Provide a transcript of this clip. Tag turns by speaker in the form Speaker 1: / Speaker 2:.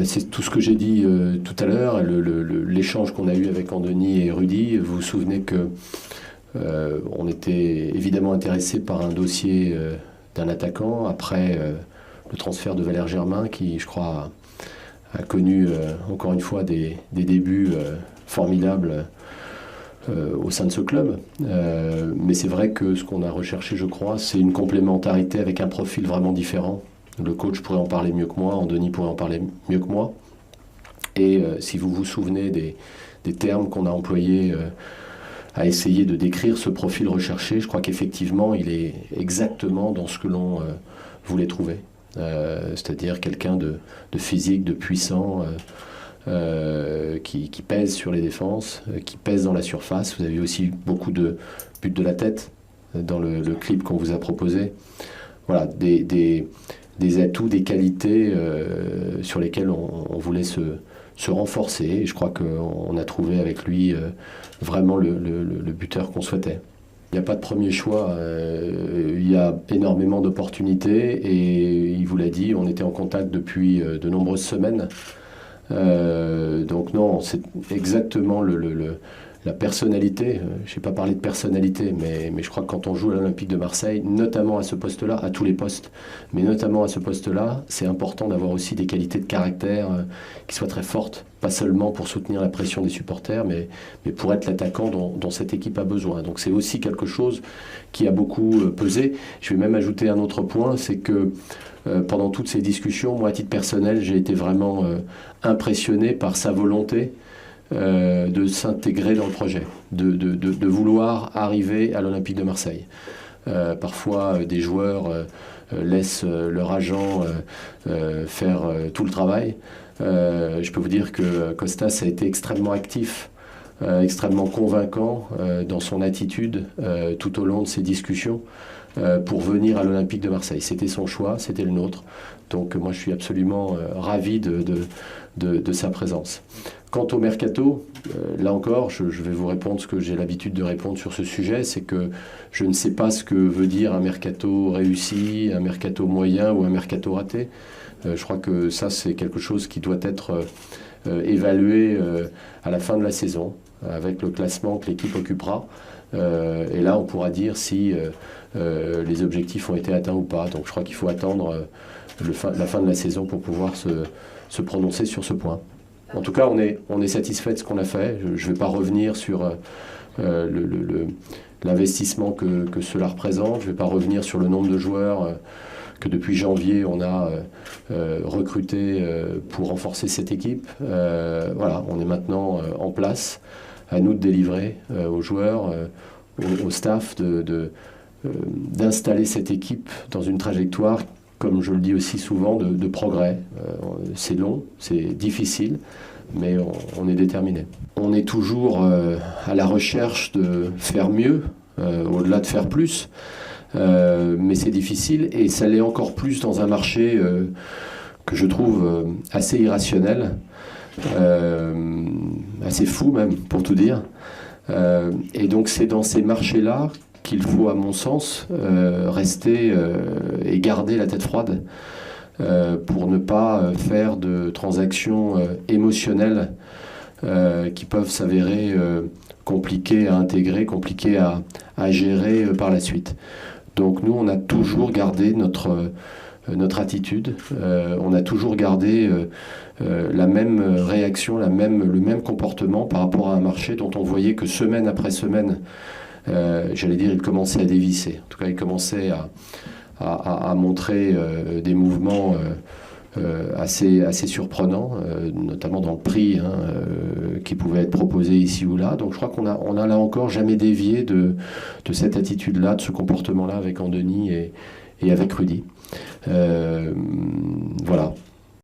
Speaker 1: C'est tout ce que j'ai dit tout à l'heure, l'échange qu'on a eu avec Andoni et Rudy. Vous vous souvenez que on était évidemment intéressé par un dossier d'un attaquant après le transfert de Valère Germain qui, je crois, a connu encore une fois des débuts formidables au sein de ce club. Mais c'est vrai que ce qu'on a recherché, je crois, c'est une complémentarité avec un profil vraiment différent. Le coach pourrait en parler mieux que moi, Andoni pourrait en parler mieux que moi. Et si vous vous souvenez des termes qu'on a employés à essayer de décrire ce profil recherché, je crois qu'effectivement, il est exactement dans ce que l'on voulait trouver. C'est-à-dire quelqu'un de physique, de puissant, qui pèse sur les défenses, qui pèse dans la surface. Vous avez aussi beaucoup de buts de la tête dans le clip qu'on vous a proposé. Voilà, des atouts, des qualités sur lesquelles on voulait se renforcer. Et je crois qu'on a trouvé avec lui vraiment le buteur qu'on souhaitait. Il n'y a pas de premier choix, il y a énormément d'opportunités et il vous l'a dit, on était en contact depuis de nombreuses semaines. Donc non, c'est exactement la personnalité. Je n'ai pas parlé de personnalité, mais je crois que quand on joue à l'Olympique de Marseille, notamment à ce poste-là, à tous les postes, mais notamment à ce poste-là, c'est important d'avoir aussi des qualités de caractère qui soient très fortes, pas seulement pour soutenir la pression des supporters, mais pour être l'attaquant dont cette équipe a besoin. Donc c'est aussi quelque chose qui a beaucoup pesé. Je vais même ajouter un autre point, c'est que pendant toutes ces discussions, moi à titre personnel, j'ai été vraiment impressionné par sa volonté de s'intégrer dans le projet, de vouloir arriver à l'Olympique de Marseille. Parfois, des joueurs laissent leur agent faire tout le travail. Je peux vous dire que Costas a été extrêmement actif, extrêmement convaincant dans son attitude tout au long de ces discussions pour venir à l'Olympique de Marseille. C'était son choix, c'était le nôtre. Donc moi, je suis absolument ravi de sa présence. Quant au mercato, là encore, je vais vous répondre ce que j'ai l'habitude de répondre sur ce sujet, c'est que je ne sais pas ce que veut dire un mercato réussi, un mercato moyen ou un mercato raté. Je crois que ça, c'est quelque chose qui doit être évalué à la fin de la saison, avec le classement que l'équipe occupera. Et là, on pourra dire si les objectifs ont été atteints ou pas. Donc je crois qu'il faut attendre la fin de la saison pour pouvoir se prononcer sur ce point. En tout cas, on est satisfait de ce qu'on a fait. Je ne vais pas revenir sur l'investissement que cela représente. Je ne vais pas revenir sur le nombre de joueurs que depuis janvier, on a recruté pour renforcer cette équipe. Voilà, on est maintenant en place. À nous de délivrer aux joueurs, au staff, d'installer cette équipe dans une trajectoire, comme je le dis aussi souvent, de progrès. C'est long, c'est difficile, mais on est déterminé. On est toujours à la recherche de faire mieux, au-delà de faire plus, mais c'est difficile et ça l'est encore plus dans un marché que je trouve assez irrationnel, assez fou même, pour tout dire. Et donc c'est dans ces marchés-là qu'il faut, à mon sens, rester et garder la tête froide pour ne pas faire de transactions émotionnelles qui peuvent s'avérer compliquées à intégrer, compliquées à gérer par la suite. Donc nous, on a toujours gardé notre attitude, on a toujours gardé la même réaction, le même comportement par rapport à un marché dont on voyait que semaine après semaine, j'allais dire, il commençait à dévisser. En tout cas, il commençait à montrer des mouvements assez surprenants, notamment dans le prix qui pouvait être proposé ici ou là. Donc je crois qu'on a là encore jamais dévié de cette attitude-là, de ce comportement-là avec Andoni et avec Rudy. Voilà.